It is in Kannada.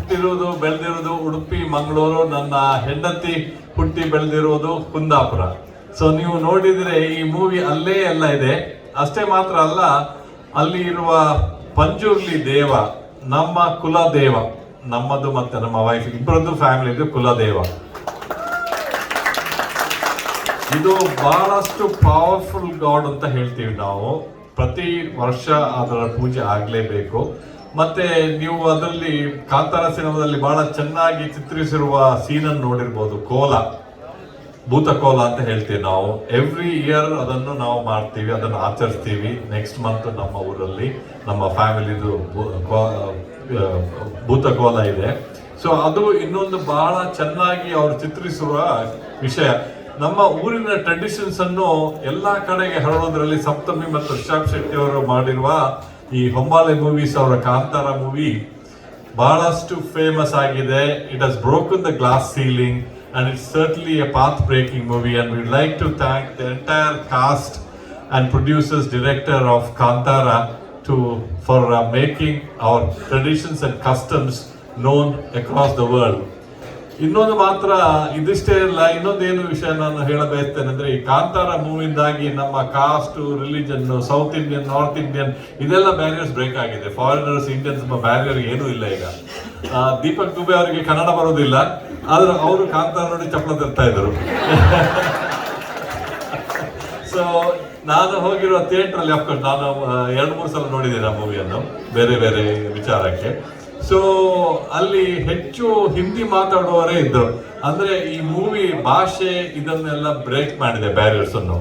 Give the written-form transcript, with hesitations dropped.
ಹುಟ್ಟಿರುವುದು ಬೆಳೆದಿರುವುದು ಉಡುಪಿ ಮಂಗಳೂರು, ನನ್ನ ಹೆಂಡತಿ ಹುಟ್ಟಿ ಬೆಳೆದಿರುವುದು ಕುಂದಾಪುರ. ಸೊ ನೀವು ನೋಡಿದ್ರೆ ಈ ಮೂವಿ ಅಲ್ಲೇ ಎಲ್ಲ ಇದೆ. ಅಷ್ಟೇ ಮಾತ್ರ ಅಲ್ಲ, ಅಲ್ಲಿ ಇರುವ ಪಂಜುರ್ಲಿ ದೇವ ನಮ್ಮ ಕುಲದೇವ, ನಮ್ಮದು ಮತ್ತೆ ನಮ್ಮ ವೈಫ್ ಇಬ್ಬರದ್ದು ಫ್ಯಾಮಿಲಿದು ಕುಲದೇವ. ಇದು ಬಹಳಷ್ಟು ಪವರ್ಫುಲ್ ಗಾಡ್ ಅಂತ ಹೇಳ್ತೀವಿ ನಾವು. ಪ್ರತಿ ವರ್ಷ ಅದರ ಪೂಜೆ ಆಗಲೇಬೇಕು. ಮತ್ತೆ ನೀವು ಅದರಲ್ಲಿ ಕಾಂತಾರ ಸಿನಿಮಾದಲ್ಲಿ ಬಹಳ ಚೆನ್ನಾಗಿ ಚಿತ್ರಿಸಿರುವ ಸೀನನ್ನು ನೋಡಿರ್ಬೋದು. ಕೋಲ, ಭೂತಕೋಲ ಅಂತ ಹೇಳ್ತೀವಿ ನಾವು. ಎವ್ರಿ ಇಯರ್ ಅದನ್ನು ನಾವು ಮಾಡ್ತೀವಿ, ಅದನ್ನು ಆಚರಿಸ್ತೀವಿ. ನೆಕ್ಸ್ಟ್ ಮಂತ್ ನಮ್ಮ ಊರಲ್ಲಿ ನಮ್ಮ ಫ್ಯಾಮಿಲಿದು ಭೂತಕೋಲ ಇದೆ. ಸೊ ಅದು ಇನ್ನೊಂದು ಬಹಳ ಚೆನ್ನಾಗಿ ಅವರು ಚಿತ್ರಿಸುವ ವಿಷಯ. ನಮ್ಮ ಊರಿನ ಟ್ರೆಡಿಷನ್ಸ್ ಅನ್ನು ಎಲ್ಲಾ ಕಡೆಗೆ ಹರಡೋದ್ರಲ್ಲಿ ಸಪ್ತಮಿ ಮತ್ತು ರಿಷಬ್ ಶೆಟ್ಟಿ ಅವರು ಮಾಡಿರುವ ಈ ಹೊಂಬಾಳೆ ಮೂವೀಸ್, ಅವರ ಕಾಂತಾರ ಮೂವಿ ಬಹಳಷ್ಟು ಫೇಮಸ್ ಆಗಿದೆ. It has broken the glass ceiling and it's certainly a path-breaking movie, and we'd like to thank the entire cast and producers, director of Kantara for making our traditions and customs known across the world. ಇನ್ನೊಂದು ಮಾತ್ರ ಇದಿಷ್ಟೇ ಇಲ್ಲ, ಇನ್ನೊಂದೇನು ವಿಷಯ ನಾನು ಹೇಳಬಯಸ್ತೇನೆ ಅಂದ್ರೆ, ಈ ಕಾಂತಾರ ಮೂವಿಂದಾಗಿ ನಮ್ಮ cost, religion, south Indian, north Indian ಇದೆಲ್ಲ ಬ್ಯಾರಿಯರ್ಸ್ ಬ್ರೇಕ್ ಆಗಿದೆ. ಫಾರಿನರ್ಸ್, ಇಂಡಿಯನ್ಸ್ ಬ್ಯಾರಿಯರ್ ಏನೂ ಇಲ್ಲ ಈಗ. ದೀಪಕ್ ದುಬೆ ಅವರಿಗೆ ಕನ್ನಡ ಬರೋದಿಲ್ಲ, ಆದ್ರೆ ಅವರು ಕಾಂತಾರ ನೋಡಿ ಚಪ್ಪಲ ತರ್ತಾ ಇದ್ರು. ಸೊ ನಾನು ಹೋಗಿರೋ ಥಿಯೇಟರ್ ಅಲ್ಲಿ ಅಫ್ಕೋರ್ಸ್ ನಾನು 2-3 ಸಲ ನೋಡಿದ್ದೇನೆ ಆ ಮೂವಿಯನ್ನು ಬೇರೆ ಬೇರೆ ವಿಚಾರಕ್ಕೆ. ಸೊ ಅಲ್ಲಿ ಹೆಚ್ಚು ಹಿಂದಿ ಮಾತಾಡುವವರೇ ಇದ್ರು. ಅಂದ್ರೆ ಈ ಮೂವಿ ಭಾಷೆ ಇದನ್ನೆಲ್ಲ ಬ್ರೇಕ್ ಮಾಡಿದೆ ಬ್ಯಾರಿಯರ್ಸ್ ಅನ್ನು.